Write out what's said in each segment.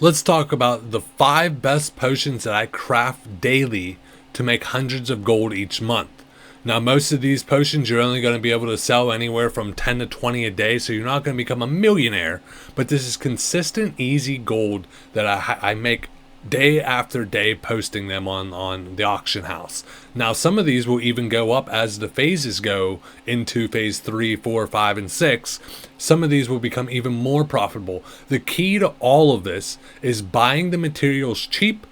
Let's talk about the 5 best potions that I craft daily to make hundreds of gold each month. Now, most of these potions you're only going to be able to sell anywhere from 10 to 20 a day, so you're not going to become a millionaire. But this is consistent, easy gold that I make day after day, posting them on the auction house. Now, some of these will even go up as the phases go into phase 3, 4, 5, and 6. Some of these will become even more profitable. The key to all of this is buying the materials cheap,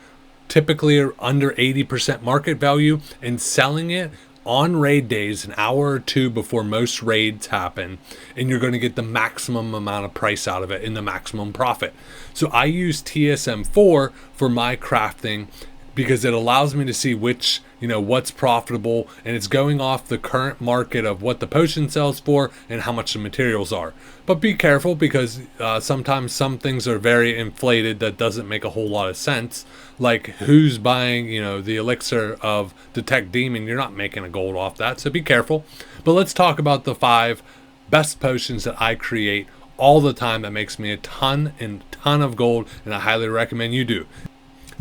typically under 80% market value, and selling it on raid days an hour or two before most raids happen, and you're going to get the maximum amount of price out of it and the maximum profit. So I use TSM4 for my crafting because it allows me to see which, what's profitable, and it's going off the current market of what the potion sells for and how much the materials are. But be careful, because sometimes some things are very inflated that doesn't make a whole lot of sense. Like, who's buying, the elixir of Detect Demon? You're not making a gold off that, so be careful. But let's talk about the 5 best potions that I create all the time that makes me a ton of gold, and I highly recommend you do.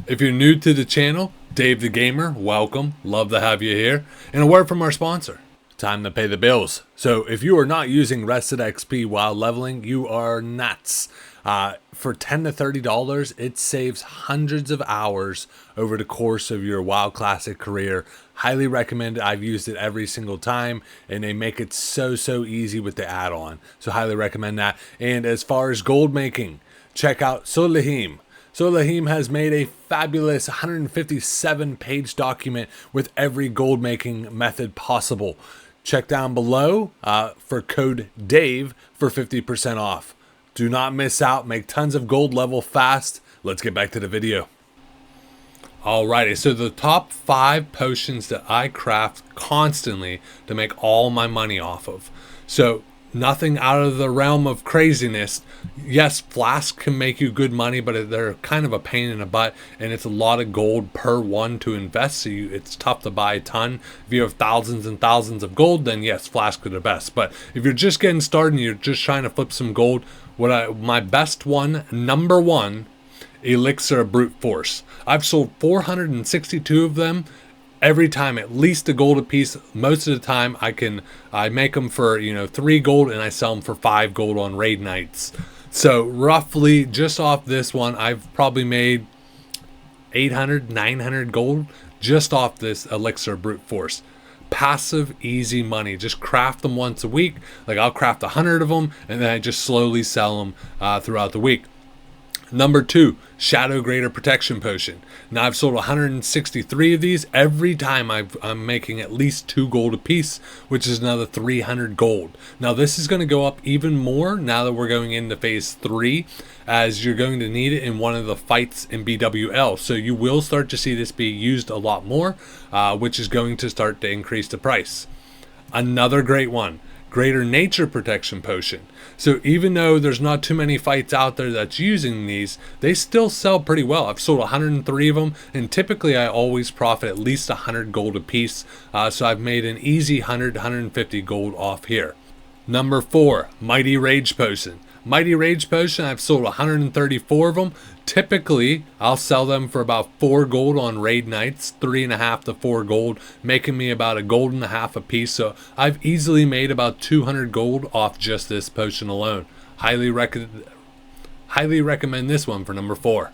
If you're new to the channel, Dave the Gamer, welcome. Love to have you here. And a word from our sponsor. Time to pay the bills. So if you are not using Rested XP while leveling, you are nuts. For $10 to $30, it saves hundreds of hours over the course of your WoW Classic career. Highly recommend it. I've used it every single time, and they make it so easy with the add-on. So highly recommend that. And as far as gold making, check out Solheim. Solheim has made a fabulous 157-page document with every gold making method possible. Check down below for code DAVE for 50% off. Do not miss out. Make tons of gold level fast. Let's get back to the video. Alrighty, so the top 5 potions that I craft constantly to make all my money off of. So nothing out of the realm of craziness. Yes, flasks can make you good money, but they're kind of a pain in the butt, and it's a lot of gold per one to invest, so it's tough to buy a ton. If you have thousands and thousands of gold, then yes, flasks are the best. But if you're just getting started and you're just trying to flip some gold, my best one, number 1, Elixir of Brute Force. I've sold 462 of them. Every time, at least a gold a piece. Most of the time, I make them for 3 gold, and I sell them for 5 gold on raid nights. So roughly, just off this one, I've probably made 800, 900 gold just off this Elixir Brute Force. Passive, easy money. Just craft them once a week. Like, I'll craft 100 of them, and then I just slowly sell them throughout the week. Number 2, Shadow Greater Protection Potion. Now, I've sold 163 of these. Every time I'm making at least 2 gold a piece, which is another 300 gold. Now, this is going to go up even more now that we're going into phase 3, as you're going to need it in one of the fights in BWL. So you will start to see this be used a lot more, which is going to start to increase the price. Another great one, Greater Nature Protection Potion. So even though there's not too many fights out there that's using these, they still sell pretty well. I've sold 103 of them, and typically I always profit at least 100 gold a piece. So I've made an easy 100, 150 gold off here. Number 4, Mighty Rage Potion. Mighty Rage Potion, I've sold 134 of them. Typically, I'll sell them for about 4 gold on raid nights, 3.5 to 4 gold, making me about a gold and a half a piece. So I've easily made about 200 gold off just this potion alone. Highly recommend this one for number 4.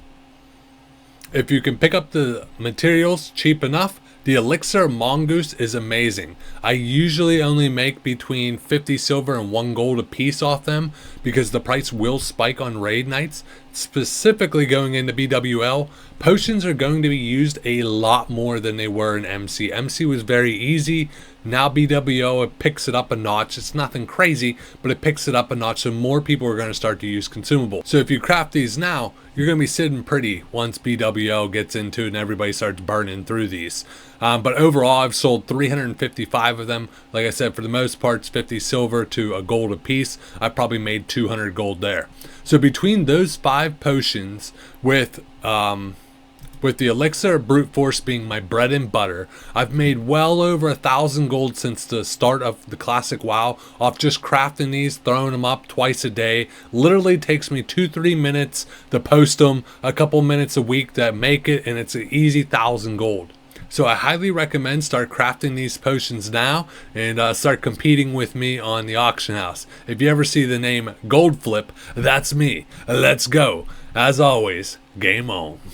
If you can pick up the materials cheap enough, the Elixir Mongoose is amazing. I usually only make between 50 silver and 1 gold a piece off them, because the price will spike on raid nights. Specifically going into BWL, potions are going to be used a lot more than they were in MC. MC was very easy. Now BWL, it picks it up a notch. It's nothing crazy, but it picks it up a notch, so more people are going to start to use consumables. So if you craft these now, you're going to be sitting pretty once BWL gets into it and everybody starts burning through these. But overall, I've sold 355 of them. Like I said, for the most part, it's 50 silver to a gold a piece. I've probably made 200 gold there. So between those 5 potions with With the Elixir Brute Force being my bread and butter, I've made well over 1,000 gold since the start of the classic WoW off just crafting these, throwing them up twice a day. Literally takes me 2-3 minutes to post them, a couple minutes a week to make it, and it's an easy 1,000 gold. So I highly recommend start crafting these potions now and start competing with me on the auction house. If you ever see the name Gold Flip, that's me. Let's go. As always, game on.